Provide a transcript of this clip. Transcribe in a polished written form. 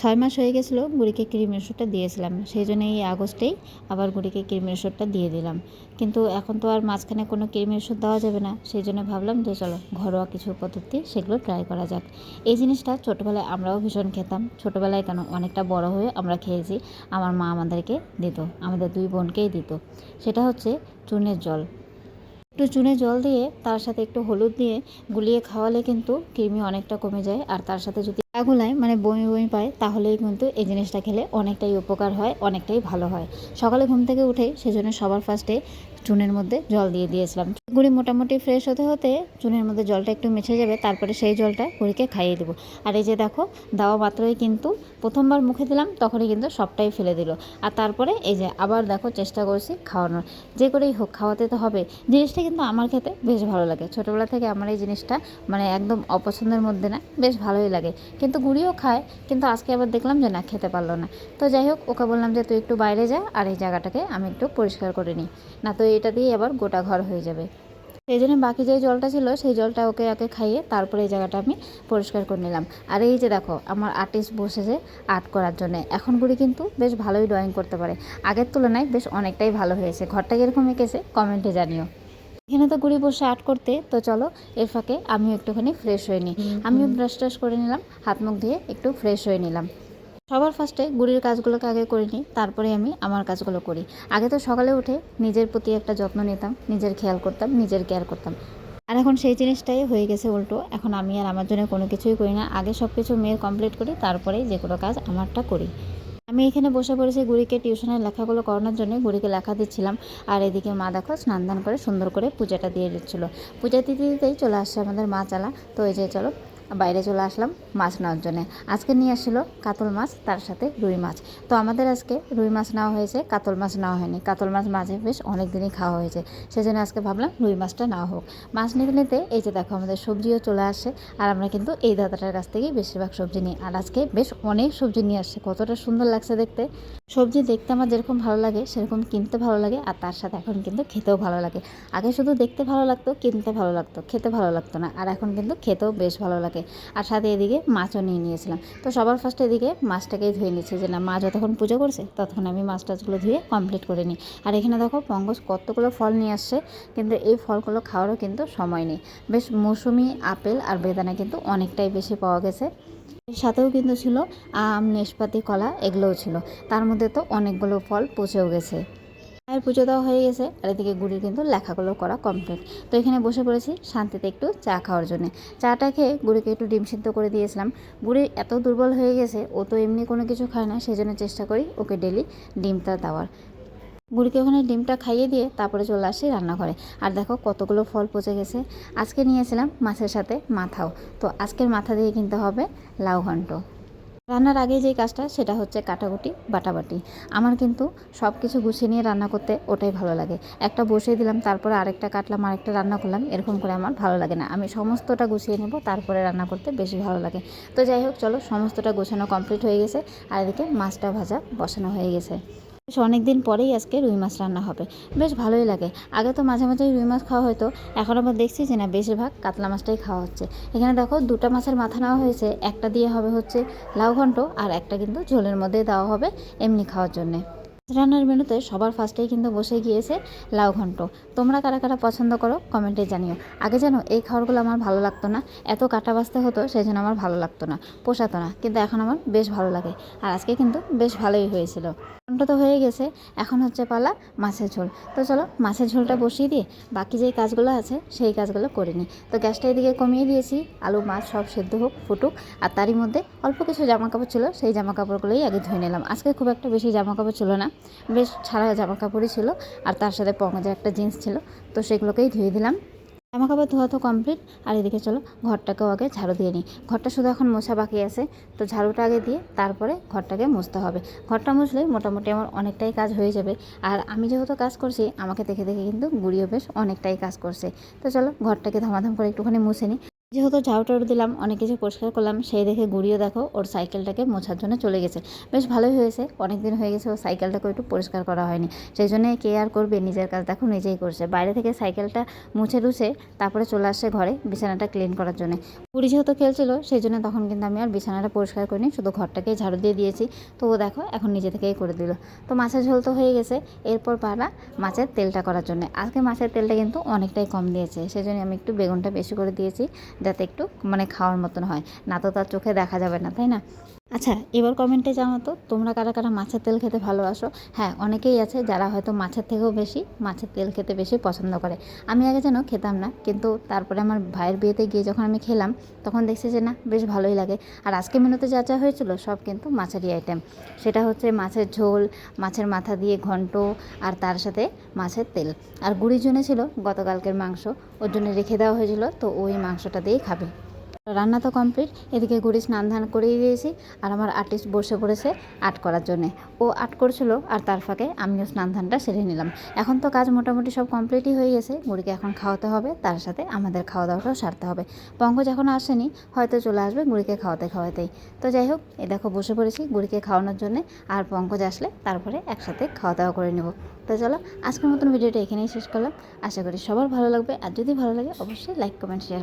6 মাস হয়ে গেছিলো গুড়িকে কৃমির ওষুধটা দিয়েছিলাম, সেই জন্য এই আগস্টেই আবার গুড়িকে কৃমির ওষুধটা দিয়ে দিলাম। কিন্তু এখন তো আর মাঝখানে কোনো কৃমির ওষুধ দেওয়া যাবে না, সেই জন্য ভাবলাম যে চলো ঘরোয়া কিছু পদ্ধতি সেগুলো ট্রাই করা যাক। এই জিনিসটা ছোটোবেলায় আমরাও ভীষণ খেতাম, ছোটোবেলায় কেন অনেকটা বড় হয়ে আমরা খেয়েছি। আমার মা আমাদেরকে দিত, আমাদের 2 বোনকেই দিত। সেটা হচ্ছে চুনের জল। একটু চুনে জল দিয়ে তার সাথে একটু হলুদ দিয়ে গুলিয়ে খাওয়ালে কিন্তু কৃমি অনেকটা কমে যায়। আর তার সাথে যদি গুলায় মানে বমি বমি পায়, তাহলেই কিন্তু এই জিনিসটা খেলে অনেকটাই উপকার হয়, অনেকটাই ভালো হয়। সকালে ঘুম থেকে উঠেই সেজন্য সবার ফার্স্টে চুনের মধ্যে জল দিয়ে দিয়েছিলাম। গুড়ি মোটামুটি ফ্রেশ হতে হতে চুনের মধ্যে জলটা একটু মিশে যাবে, তারপরে সেই জলটা গুড়িকে খাইয়ে দেবো। আর এই যে দেখো, দেওয়া মাত্রই কিন্তু প্রথমবার মুখে দিলাম তখনই কিন্তু সবটাই ফেলে দিল। আর তারপরে এই যে আবার দেখো চেষ্টা করছি খাওয়ানোর, যে করেই হোক খাওয়াতে তো হবে। জিনিসটা কিন্তু আমার খেতে বেশ ভালো লাগে, ছোটোবেলা থেকে আমার এই জিনিসটা মানে একদম অপছন্দের মধ্যে না, বেশ ভালোই লাগে। কিন্তু গুড়িও খায়, কিন্তু আজকে আবার দেখলাম যে না, খেতে পারলো না। তো যাই হোক, ওকে বললাম যে তুই একটু বাইরে যা, আর এই জায়গাটাকে আমি একটু পরিষ্কার করে নিই, না তো এটা দিয়ে আবার গোটা ঘর হয়ে যাবে। সেই জন্য বাকি যে জলটা ছিল সেই জলটা ওকে খাইয়ে তারপরে এই জায়গাটা আমি পরিষ্কার করে নিলাম। আর এই যে দেখো, আমার আর্টিস্ট বসেছে আর্ট করার জন্য। এখন গুড়ি কিন্তু বেশ ভালোই ড্রয়িং করতে পারে, আগের তুলনায় বেশ অনেকটাই ভালো হয়েছে। ঘরটা কীরকম এঁকেছে কমেন্টে জানিও। এখানে তো গুড়ি বসে আর্ট করতে, তো চলো এর ফাঁকে আমিও একটুখানি ফ্রেশ হয়ে নিই। আমিও ব্রাশ ট্রাশ করে নিলাম, হাত মুখ ধুয়ে একটু ফ্রেশ হয়ে নিলাম। সবার ফার্স্টে গুড়ির কাজগুলোকে আগে করে নিই, তারপরে আমি আমার কাজগুলো করি। আগে তো সকালে উঠে নিজের প্রতি একটা যত্ন নিতাম, নিজের খেয়াল করতাম, নিজের কেয়ার করতাম। আর এখন সেই জিনিসটাই হয়ে গেছে উল্টো। এখন আমি আর আমার জন্য কোনো কিছুই করি না, আগে সব কিছু মেয়ের কমপ্লিট করি, তারপরে যে কোনো কাজ আমারটা করি। আমি এখানে বসে পড়েছি গুড়িকে টিউশনের লেখাগুলো করানোর জন্য, গুড়িকে লেখা দিচ্ছিলাম। আর এদিকে মা দেখো স্নান দান করে সুন্দর করে পূজাটা দিয়ে দিচ্ছিলো। পূজা দিতে দিতেই চলে আসছে আমাদের মা চালা। তো এই যে চলো বাইরে চলে আসলাম মাছ নেওয়ার জন্য। আজকে নিয়ে আসছিলো কাতল মাছ, তার সাথে রুই মাছ। তো আমাদের আজকে রুই মাছ নেওয়া হয়েছে, কাতল মাছ নেওয়া হয়নি। কাতল মাছ মাঝে বেশ অনেক দিনই খাওয়া হয়েছে, সেজন্য আজকে ভাবলাম রুই মাছটা নেওয়া হোক। মাছ নিতে নিতে এই যে দেখো আমাদের সবজিও চলে আসে। আর আমরা কিন্তু এই দাদাটার কাছ থেকেই বেশিরভাগ সবজি নিই। আর আজকে বেশ অনেক সবজি নিয়ে আসছে, কতটা সুন্দর লাগছে দেখতে। সবজি দেখতে আমার যেরকম ভালো লাগে সেরকম কিনতে ভালো লাগে, আর তার সাথে এখন কিন্তু খেতেও ভালো লাগে। আগে শুধু দেখতে ভালো লাগতো, কিনতে ভালো লাগতো, খেতে ভালো লাগতো না। আর এখন কিন্তু খেতেও বেশ ভালো লাগে। আর সাথে এদিকে মাছও নিয়ে নিয়েছিলাম। তো সবার ফার্স্টে এদিকে মাছটাকেই ধুয়ে নিচ্ছি, যে না মা যতক্ষণ পুজো করছে ততক্ষণ আমি মাছ টাছগুলো ধুয়ে কমপ্লিট করে নিই। আর এখানে দেখো পঙ্কজ কতগুলো ফল নিয়ে আসছে, কিন্তু এই ফলগুলো খাওয়ারও কিন্তু সময় নেই। বেশ মৌসুমি আপেল আর বেদানা কিন্তু অনেকটাই বেশি পাওয়া গেছে। এর সাথেও কিন্তু ছিল আম, নেশপাতি, কলা, এগুলোও ছিল। তার মধ্যে তো অনেকগুলো ফল পচেও গেছে। মায়ের পুজো দেওয়া হয়ে গেছে, আর এদিকে গুড়ির কিন্তু লেখাগুলো করা কমপ্লিট। তো এখানে বসে পড়েছি শান্তিতে একটু চা খাওয়ার জন্য। চাটা খেয়ে গুড়িকে একটু ডিম সিদ্ধ করে দিয়েছিলাম। গুড়ি এত দুর্বল হয়ে গেছে, ও তো এমনি কোনো কিছু খায় না, সেই জন্য চেষ্টা করি ওকে ডেলি ডিমটা দেওয়ার। গুড়িকে ওখানে ডিমটা খাইয়ে দিয়ে তারপরে চলে আসি রান্নাঘরে। আর দেখো কতগুলো ফল পচে গেছে। আজকে নিয়েছিলাম মাছের সাথে মাথাও, তো আজকের মাথা দিয়ে কিনতে হবে লাউ ঘন্ট। রান্নার আগে যেই কাজটা সেটা হচ্ছে কাটাকুটি বাটাবাটি। আমার কিন্তু সব কিছু গুছিয়ে নিয়ে রান্না করতে ওটাই ভালো লাগে। একটা বসিয়ে দিলাম, তারপরে আরেকটা কাটলাম, আরেকটা রান্না করলাম, এরকম করে আমার ভালো লাগে না। আমি সমস্তটা গুছিয়ে নেব, তারপরে রান্না করতে বেশি ভালো লাগে। তো যাই হোক চলো, সমস্তটা গোছানো কমপ্লিট হয়ে গেছে। আর এদিকে মাছটা ভাজা বসানো হয়ে গেছে। বেশ অনেক দিন পরেই আজকে রুই মাছ রান্না হবে, বেশ ভালোই লাগে। আগে তো মাঝে মাঝেই রুই মাছ খাওয়া হতো, এখন আবার দেখছি যে না, বেশিরভাগ কাতলা মাছটাই খাওয়া হচ্ছে। এখানে দেখো দুটো মাছের মাথা নেওয়া হয়েছে, একটা দিয়ে হবে হচ্ছে লাউ ঘন্ট, আর একটা কিন্তু ঝোলের মধ্যে দেওয়া হবে এমনি খাওয়ার জন্যে। রান্নার মেনুতে সবার ফার্স্টেই কিন্তু বসে গিয়েছে লাউ ঘন্ট। তোমরা কারা কারা পছন্দ করো কমেন্টে জানিও। আগে জানো এই খাবারগুলো আমার ভালো লাগতো না, এত কাটা বাছতে হতো, সেই জন্য আমার ভালো লাগতো না, পোষাতো না, কিন্তু এখন আমার বেশ ভালো লাগে। আর আজকে কিন্তু বেশ ভালোই হয়েছিল। ঘন্ট তো হয়ে গেছে, এখন হচ্ছে পালা মাছের ঝোল। তো চলো মাছের ঝোলটা বসিয়ে দিয়ে বাকি যেই কাজগুলো আছে সেই কাজগুলো করে নিই। তো গ্যাসটা এদিকে কমিয়ে দিয়েছি, আলু মাছ সব সেদ্ধ হোক, ফুটুক। আর তারই মধ্যে অল্প কিছু জামাকাপড় ছিল, সেই জামাকাপড়গুলোই আগে ধুয়ে নিলাম। আজকে খুব একটা বেশি জামাকাপড় ছিল না, বেশ ছাড়া জামাকাপড়ই ছিল। আর তার সাথে পঙ্কজের একটা জিন্স ছিল, তো সেগুলোকেই ধুয়ে দিলাম। জামাকাপড় ধোয়া তো কমপ্লিট। আর এদিকে চলো ঘরটাকেও আগে ঝাড়ু দিয়ে নিই। ঘরটা শুধু এখন মোছা বাকি আছে, তো ঝাড়ুটা আগে দিয়ে তারপরে ঘরটাকে মুছতে হবে। ঘরটা মুছলে মোটামুটি আমার অনেকটাই কাজ হয়ে যাবে। আর আমি যেহেতু কাজ করছি, আমাকে দেখে দেখে কিন্তু গুড়িও বেশ অনেকটাই কাজ করছে। তো চলো ঘরটাকে ধামাধাম করে একটুখানি মুছে নিই। যেহেতু ঝাড়ু টাড়ু দিলাম, অনেক কিছু পরিষ্কার করলাম, সেই দেখে গুড়িও দেখো ওর সাইকেলটাকে মোছার জন্য চলে গেছে। বেশ ভালোই হয়েছে, অনেক দিন হয়ে গেছে ওর সাইকেলটাকে একটু পরিষ্কার করা হয়নি, সেই জন্যে কে আর করবে, নিজের কাজ দেখো নিজেই করছে। বাইরে থেকে সাইকেলটা মুছে টুছে তারপরে চলে আসছে ঘরে বিছানাটা ক্লিন করার জন্য। গুড়ি যেহেতু খেলছিল সেই জন্য তখন কিন্তু আমি আর বিছানাটা পরিষ্কার করিনি, শুধু ঘরটাকে ঝাড়ু দিয়ে দিয়েছি। তো ও দেখো এখন নিজে থেকেই করে দিল। তো মাছের ঝোল তো হয়ে গেছে, এরপর পালা মাছের তেলটা করার জন্য। আজকে মাছের তেলটা কিন্তু অনেকটাই কম দিয়েছে, সেই জন্য আমি একটু বেগুনটা বেশি করে দিয়েছি, যাতে একটু খাওয়ার মতন হয়, না তো তার চোখে দেখা যাবে না, তাই না? আচ্ছা, এবার কমেন্টে জানাও তো তোমরা কারা কারা মাছের তেল খেতে ভালোবাসো। হ্যাঁ, অনেকেই আছে যারা হয়তো মাছের থেকেও বেশি মাছের তেল খেতে বেশি পছন্দ করে। আমি আগে যেন খেতাম না, কিন্তু তারপরে আমার ভাইয়ের বিয়েতে গিয়ে যখন আমি খেলাম তখন দেখছি যে না, বেশ ভালোই লাগে। আর আজকে মেনুতে যা যা হয়েছিল সব কিন্তু মাছেরই আইটেম। সেটা হচ্ছে মাছের ঝোল, মাছের মাথা দিয়ে ঘন্ট, আর তার সাথে মাছের তেল। আর গুড়ির জন্য ছিল গতকালকের মাংস, ওর জন্য রেখে দেওয়া হয়েছিল, তো ওই মাংসটা দিয়েই খাবে। রান্না তো কমপ্লিট, এদিকে গুড়ি স্নান ধান করিয়ে দিয়েছি, আর আমার আর্টিস্ট বসে পড়েছে আর্ট করার জন্যে। ও আর্ট করছিল আর তার ফাঁকে আমিও স্নান ধানটা সেরে নিলাম। এখন তো কাজ মোটামুটি সব কমপ্লিটই হয়ে গেছে, গুড়িকে এখন খাওয়াতে হবে, তার সাথে আমাদের খাওয়া দাওয়াটাও সারতে হবে। পঙ্কজ এখনও আসেনি, হয়তো চলে আসবে গুড়িকে খাওয়াতে খাওয়াতেই। তো যাই হোক, এই দেখো বসে পড়েছি গুড়িকে খাওয়ানোর জন্যে, আর পঙ্কজ আসলে তারপরে একসাথে খাওয়া দাওয়া করে নেব। তো চলো, আজকের মতন ভিডিওটা এখানেই শেষ করলাম। আশা করি সবার ভালো লাগবে, আর যদি ভালো লাগে অবশ্যই লাইক কমেন্ট শেয়ার